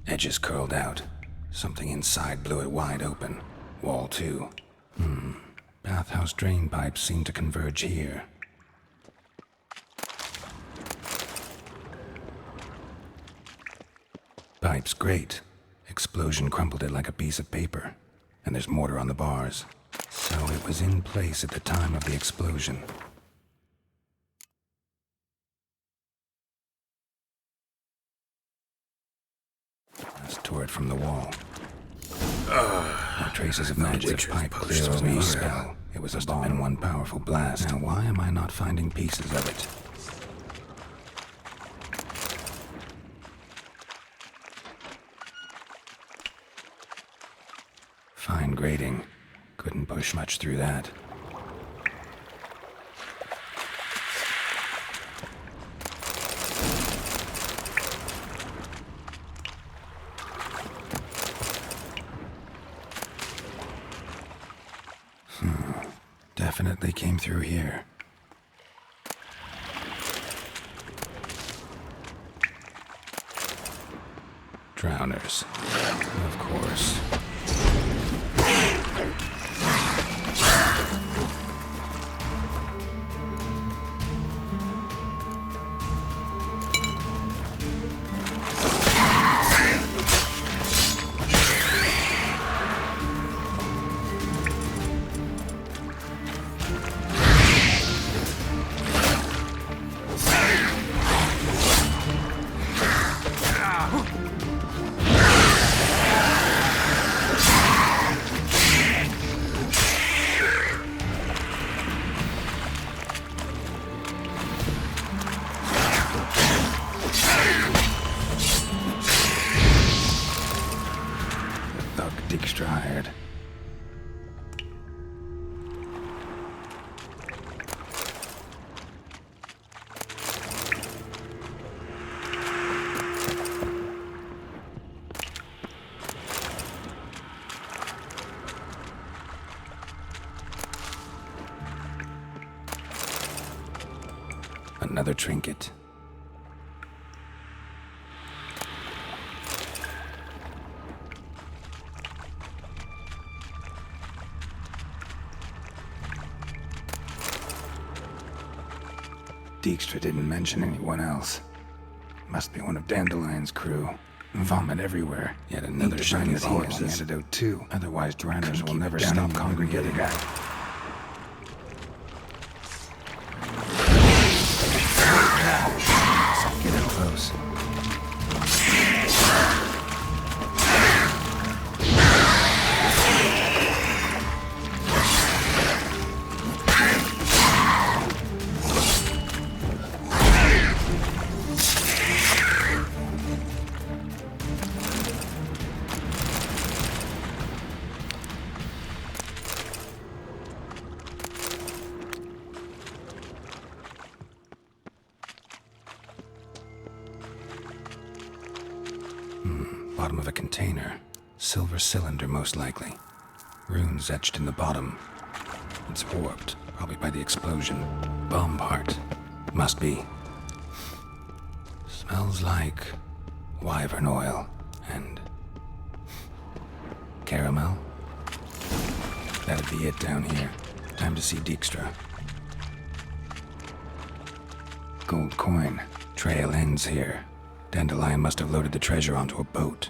Edges curled out. Something inside blew it wide open. Wall too. Bathhouse drain pipes seem to converge here. Pipes great. Explosion crumpled it like a piece of paper. And there's mortar on the bars. So it was in place at the time of the explosion. Let's tore it from the wall. No traces of magic. Pipe clear of any spell. It was a bomb in one powerful blast. Now why am I not finding pieces of it? Fine grating. Couldn't push much through that. Definitely came through here. Drowners. Of course. Dijkstra hired. Another trinket. Dijkstra didn't mention anyone else. Must be one of Dandelion's crew. Vomit everywhere. Yet another shiny corpse's antidote too. Otherwise, drowners will never stop congregating. Get in close. Bottom of a container. Silver cylinder, most likely. Runes etched in the bottom. It's warped, probably by the explosion. Bomb part. Must be. Smells like wyvern oil and caramel. That'd be it down here. Time to see Dijkstra. Gold coin. Trail ends here. Dandelion must have loaded the treasure onto a boat.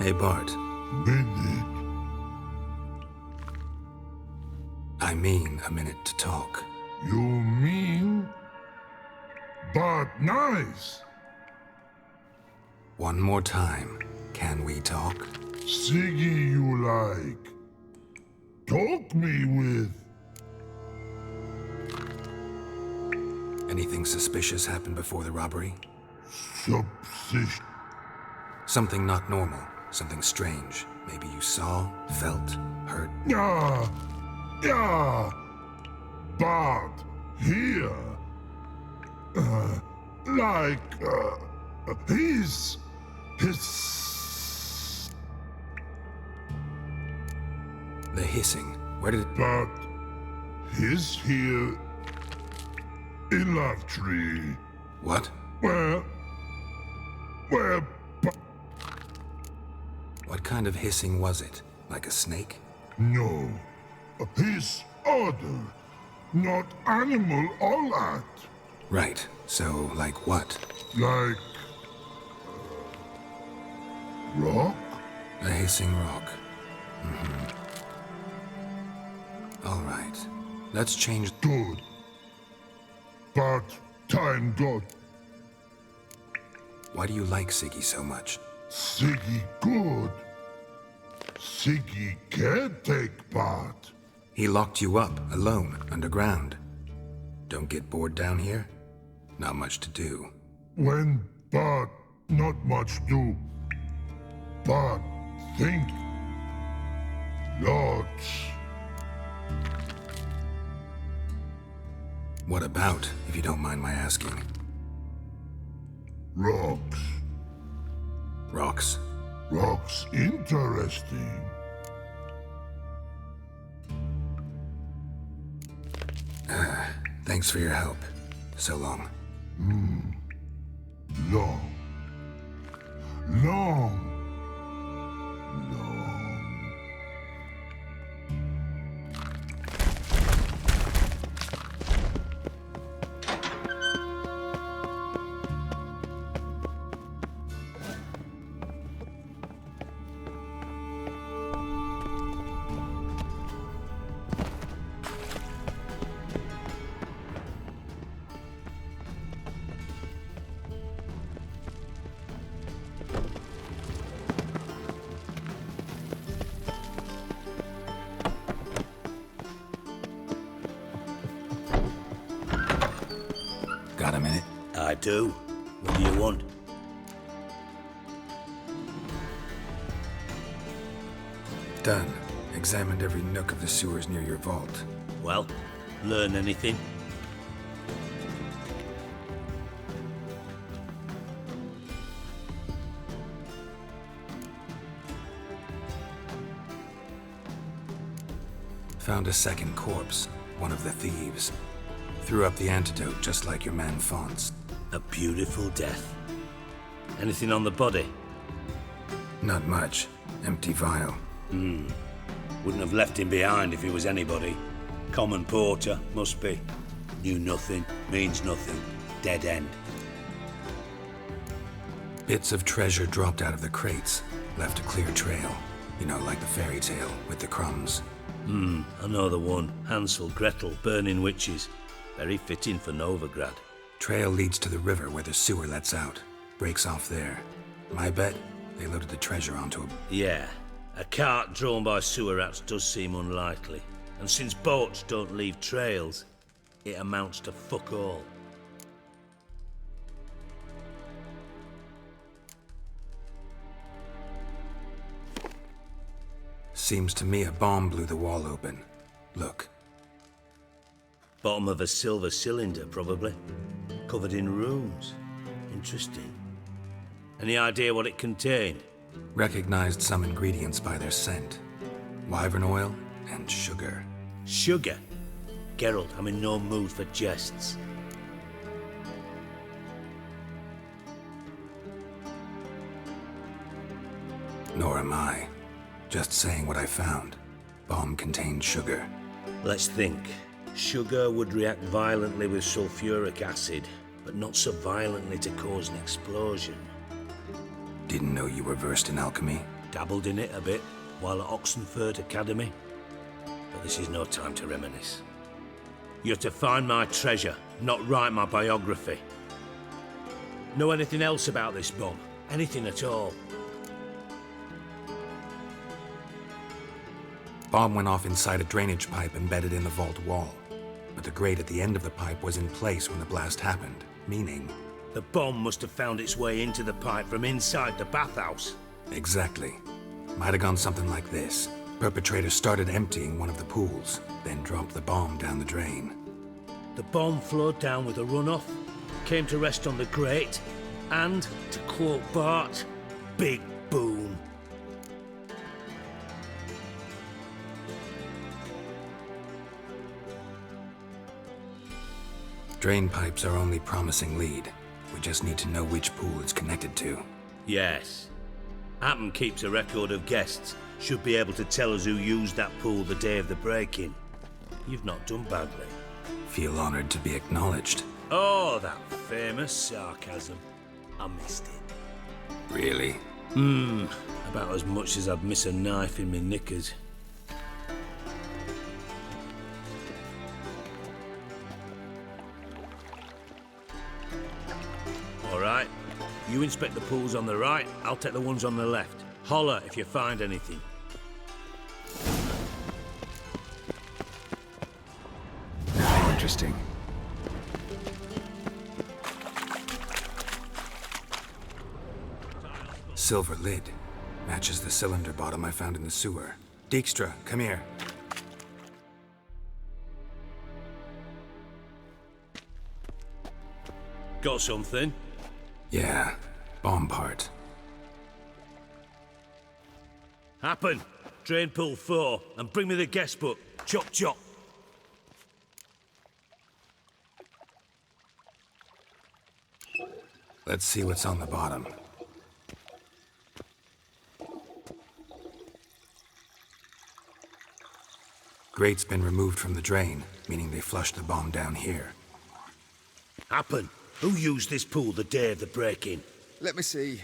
Hey, Bart. Minute. I mean a minute to talk. You mean? But nice. One more time. Can we talk? Siggy you like. Talk me with. Anything suspicious happened before the robbery? Subsist. Something not normal. Something strange. Maybe you saw, felt, heard. Yeah. Yeah. But here. His. The hissing. Where did it... But he's here in Love Tree. What? Where? What kind of hissing was it? Like a snake? No. His other. Not animal all that. Right. So, like what? Like. Rock? A hissing rock. All right. Let's change... Good. But time got Why do you like Siggy so much? Siggy good. Siggy can't take part. He locked you up, alone, underground. Don't get bored down here? Not much to do. When but not much do. But think. Lots. What about, if you don't mind my asking? Rocks. Rocks? Rocks interesting. Thanks for your help. So long. Long. Long. Got a minute? I do. What do you want? Done. Examined every nook of the sewers near your vault. Well, learn anything? Found a second corpse. One of the thieves. Threw up the antidote just like your man Fonz. A beautiful death. Anything on the body? Not much. Empty vial. Wouldn't have left him behind if he was anybody. Common porter, must be. Knew nothing, means nothing. Dead end. Bits of treasure dropped out of the crates. Left a clear trail. You know, like the fairy tale with the crumbs. I know the one. Hansel, Gretel, burning witches. Very fitting for Novigrad. Trail leads to the river where the sewer lets out. Breaks off there. My bet, they loaded the treasure onto a... Yeah, a cart drawn by sewer rats does seem unlikely. And since boats don't leave trails, it amounts to fuck all. Seems to me a bomb blew the wall open. Look. Bottom of a silver cylinder, probably. Covered in runes. Interesting. Any idea what it contained? Recognized some ingredients by their scent. Wyvern oil and sugar. Sugar? Geralt, I'm in no mood for jests. Nor am I. Just saying what I found. Bomb contained sugar. Let's think. Sugar would react violently with sulfuric acid, but not so violently to cause an explosion. Didn't know you were versed in alchemy. Dabbled in it a bit while at Oxenford Academy. But this is no time to reminisce. You're to find my treasure, not write my biography. Know anything else about this bomb? Anything at all? Bomb went off inside a drainage pipe embedded in the vault wall. But the grate at the end of the pipe was in place when the blast happened, meaning... The bomb must have found its way into the pipe from inside the bathhouse. Exactly. Might have gone something like this. Perpetrator started emptying one of the pools, then dropped the bomb down the drain. The bomb flowed down with a runoff, came to rest on the grate, and, to quote Bart, big boom. Drain pipes are only promising lead. We just need to know which pool it's connected to. Yes. Appen keeps a record of guests. Should be able to tell us who used that pool the day of the break-in. You've not done badly. Feel honored to be acknowledged. Oh, that famous sarcasm. I missed it. Really? About as much as I'd miss a knife in my knickers. All right. You inspect the pools on the right, I'll take the ones on the left. Holler if you find anything. Interesting. Silver lid. Matches the cylinder bottom I found in the sewer. Dijkstra, come here. Got something? Yeah, bomb part. Happen. Drain pool 4, and bring me the guest book. Chop chop. Let's see what's on the bottom. Grate's been removed from the drain, meaning they flushed the bomb down here. Happen. Who used this pool the day of the break-in? Let me see.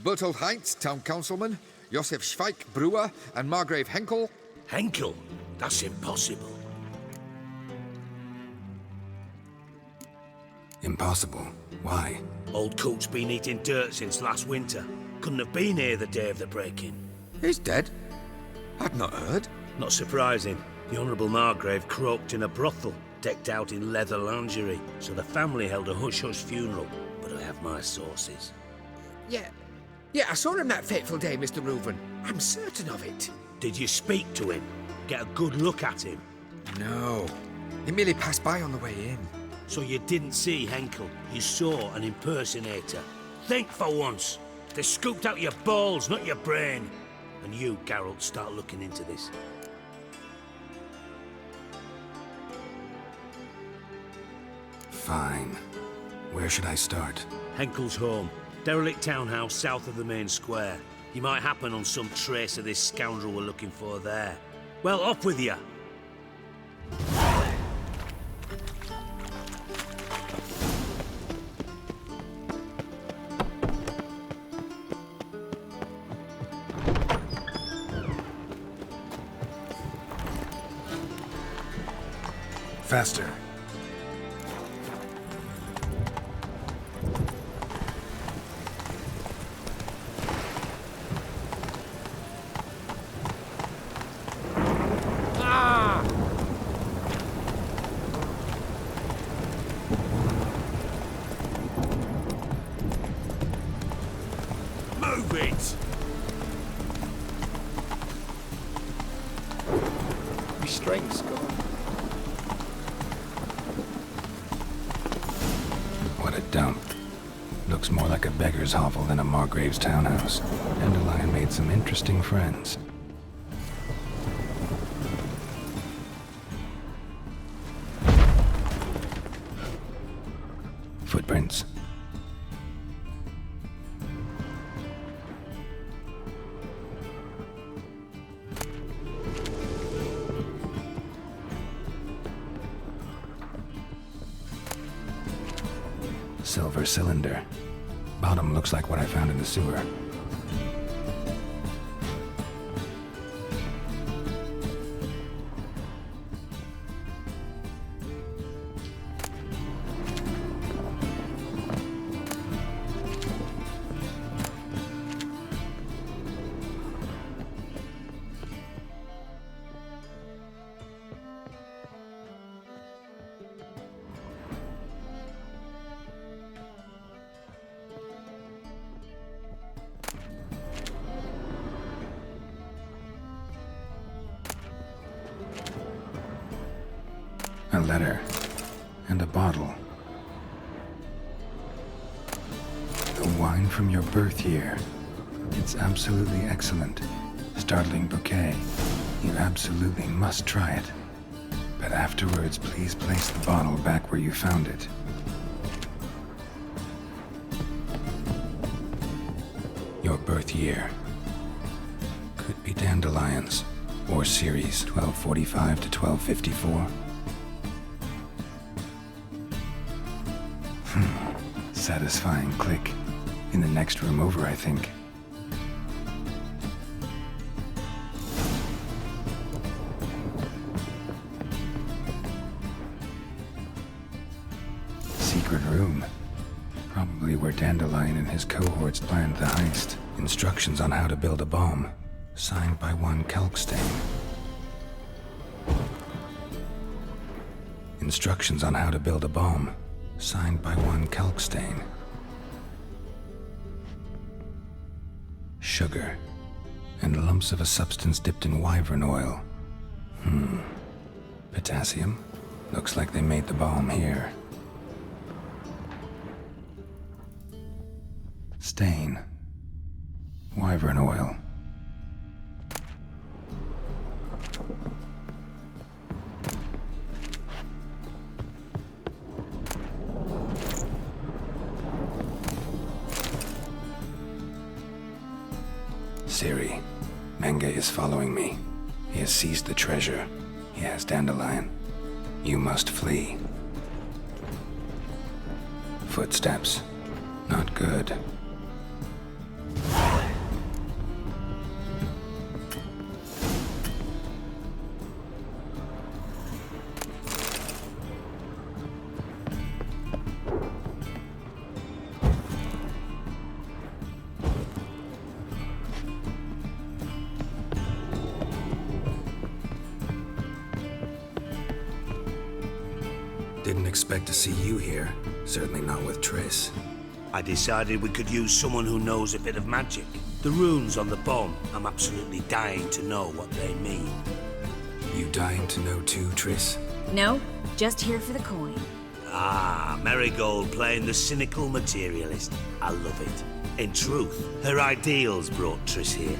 Bertold Heinz, town councilman, Josef Schweik, brewer, and Margrave Henkel. Henkel? That's impossible. Impossible. Why? Old Coot's been eating dirt since last winter. Couldn't have been here the day of the break-in. He's dead? I'd not heard. Not surprising. The Honourable Margrave croaked in a brothel, decked out in leather lingerie, so the family held a hush-hush funeral. But I have my sources. Yeah, I saw him that fateful day, Mr. Reuven. I'm certain of it. Did you speak to him? Get a good look at him? No. He merely passed by on the way in. So you didn't see Henkel, you saw an impersonator. Think for once. They scooped out your balls, not your brain. And you, Geralt, start looking into this. Fine. Where should I start? Henkel's home. Derelict townhouse south of the main square. You might happen on some trace of this scoundrel we're looking for there. Well, off with you. Faster. Move it! Restraints gone. What a dump. Looks more like a beggar's hovel than a Margrave's townhouse. Dandelion made some interesting friends. Footprints. Silver cylinder. Bottom looks like what I found in the sewer. A letter. And a bottle. The wine from your birth year. It's absolutely excellent. Startling bouquet. You absolutely must try it. But afterwards, please place the bottle back where you found it. Your birth year. Could be dandelions. Or series 1245 to 1254. Satisfying click. In the next room over, I think. Secret room. Probably where Dandelion and his cohorts planned the heist. Instructions on how to build a bomb. Signed by one Kalkstain. Instructions on how to build a bomb. Signed by one Kalkstain. Sugar. And lumps of a substance dipped in wyvern oil. Potassium? Looks like they made the bomb here. Stain. Wyvern oil. Ciri, Menge is following me. He has seized the treasure. He has Dandelion. You must flee. Footsteps. Not good. Didn't expect to see you here. Certainly not with Triss. I decided we could use someone who knows a bit of magic. The runes on the bomb, I'm absolutely dying to know what they mean. You dying to know too, Triss? No, just here for the coin. Ah, Marigold playing the cynical materialist. I love it. In truth, her ideals brought Triss here.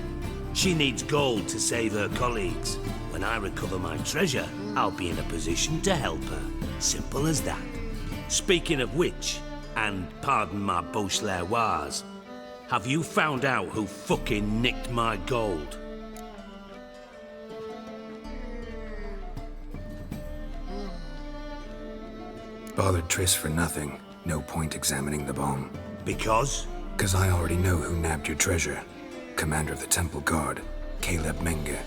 She needs gold to save her colleagues. When I recover my treasure, I'll be in a position to help her. Simple as that. Speaking of which, and pardon my Beauclervoise, have you found out who fucking nicked my gold? Bothered Triss for nothing. No point examining the bomb. Because? 'Cause I already know who nabbed your treasure. Commander of the Temple Guard, Caleb Menge.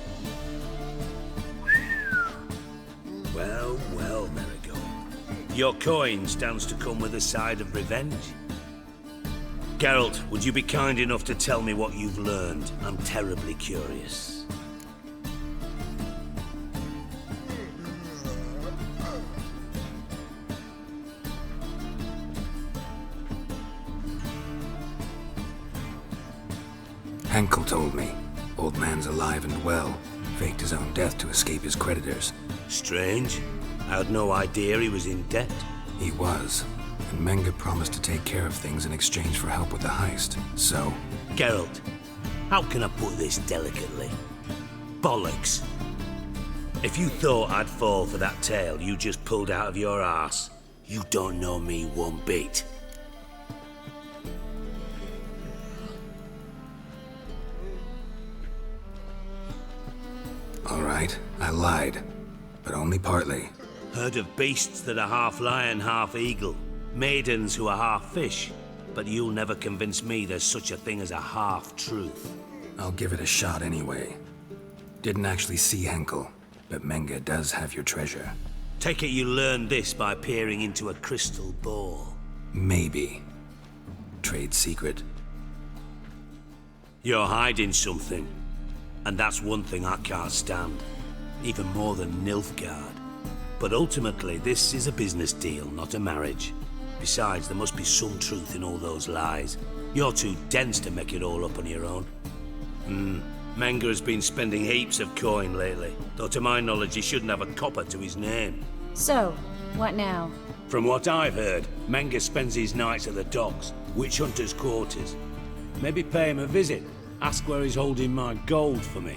Well, well, Marigold. Your coin stands to come with a side of revenge. Geralt, would you be kind enough to tell me what you've learned? I'm terribly curious. Henkel told me. Old man's alive and well. Faked his own death to escape his creditors. Strange. I had no idea he was in debt. He was. And Menge promised to take care of things in exchange for help with the heist. So, Geralt, how can I put this delicately? Bollocks. If you thought I'd fall for that tale you just pulled out of your arse, you don't know me one bit. all right, I lied. But only partly. Heard of beasts that are half lion, half eagle. Maidens who are half fish. But you'll never convince me there's such a thing as a half-truth. I'll give it a shot anyway. Didn't actually see Henkel, but Menge does have your treasure. Take it you learned this by peering into a crystal ball. Maybe. Trade secret. You're hiding something. And that's one thing I can't stand. Even more than Nilfgaard. But ultimately, this is a business deal, not a marriage. Besides, there must be some truth in all those lies. You're too dense to make it all up on your own. Menge has been spending heaps of coin lately, though to my knowledge he shouldn't have a copper to his name. So, what now? From what I've heard, Menga spends his nights at the docks, witch hunters' quarters. Maybe pay him a visit. Ask where he's holding my gold for me.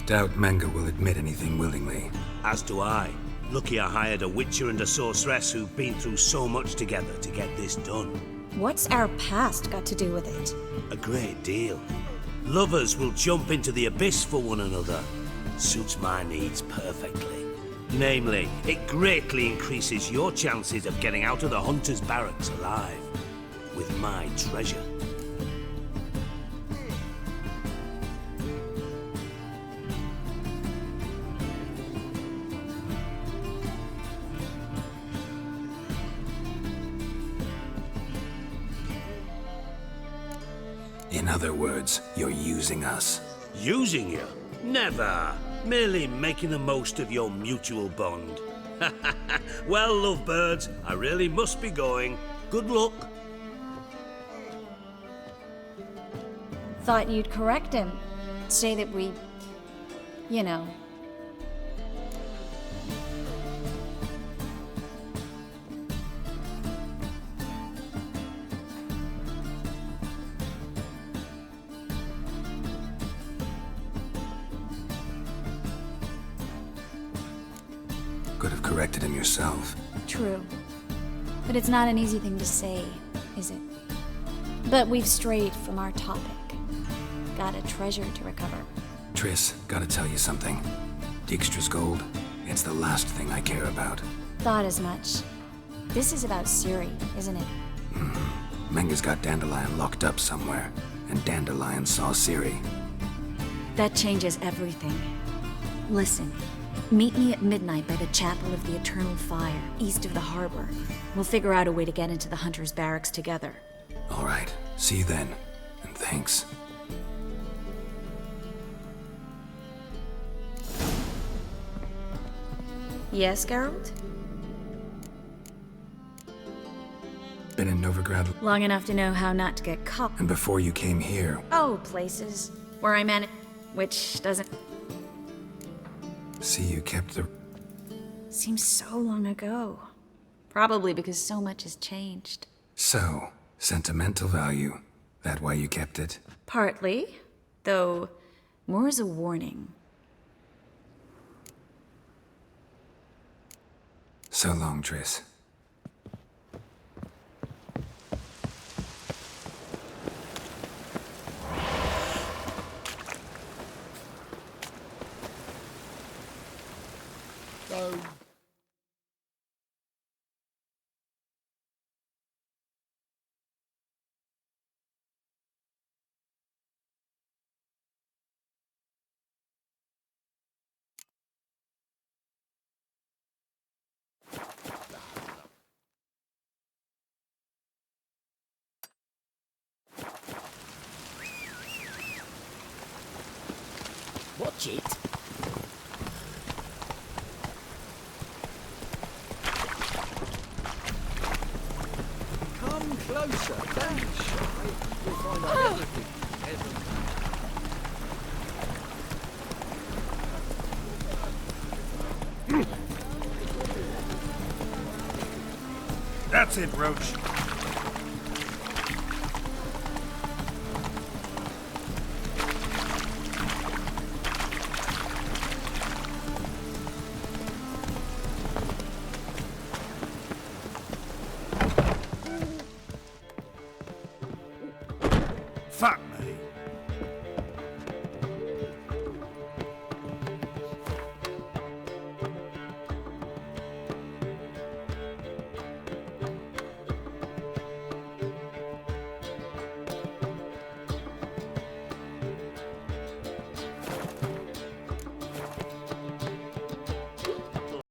Doubt Menga will admit anything willingly. As do I. Lucky I hired a witcher and a sorceress who've been through so much together to get this done. What's our past got to do with it? A great deal. Lovers will jump into the abyss for one another. Suits my needs perfectly. Namely, it greatly increases your chances of getting out of the hunter's barracks alive. With my treasure. In other words, you're using us. Using you? Never. Merely making the most of your mutual bond. Well, lovebirds, I really must be going. Good luck. Thought you'd correct him. Say that we... you know. Could have corrected him yourself. True. But it's not an easy thing to say, is it? But we've strayed from our topic. Got a treasure to recover. Triss, gotta tell you something. Dijkstra's gold, it's the last thing I care about. Thought as much. This is about Ciri, isn't it? Menga's got Dandelion locked up somewhere, and Dandelion saw Ciri. That changes everything. Listen, meet me at midnight by the Chapel of the Eternal Fire, east of the harbor. We'll figure out a way to get into the Hunter's barracks together. All right, see you then, and thanks. Yes, Geralt? Been in Novigrad, Long enough to know how not to get caught. and before you came here, Oh, places where I managed, which doesn't see you kept the... seem so long ago. Probably because so much has changed. So, sentimental value. That why you kept it? Partly, though more as a warning. So long, Triss. Watch it. Come closer. Don't be shy. You'll find out everything. That's it, Roach.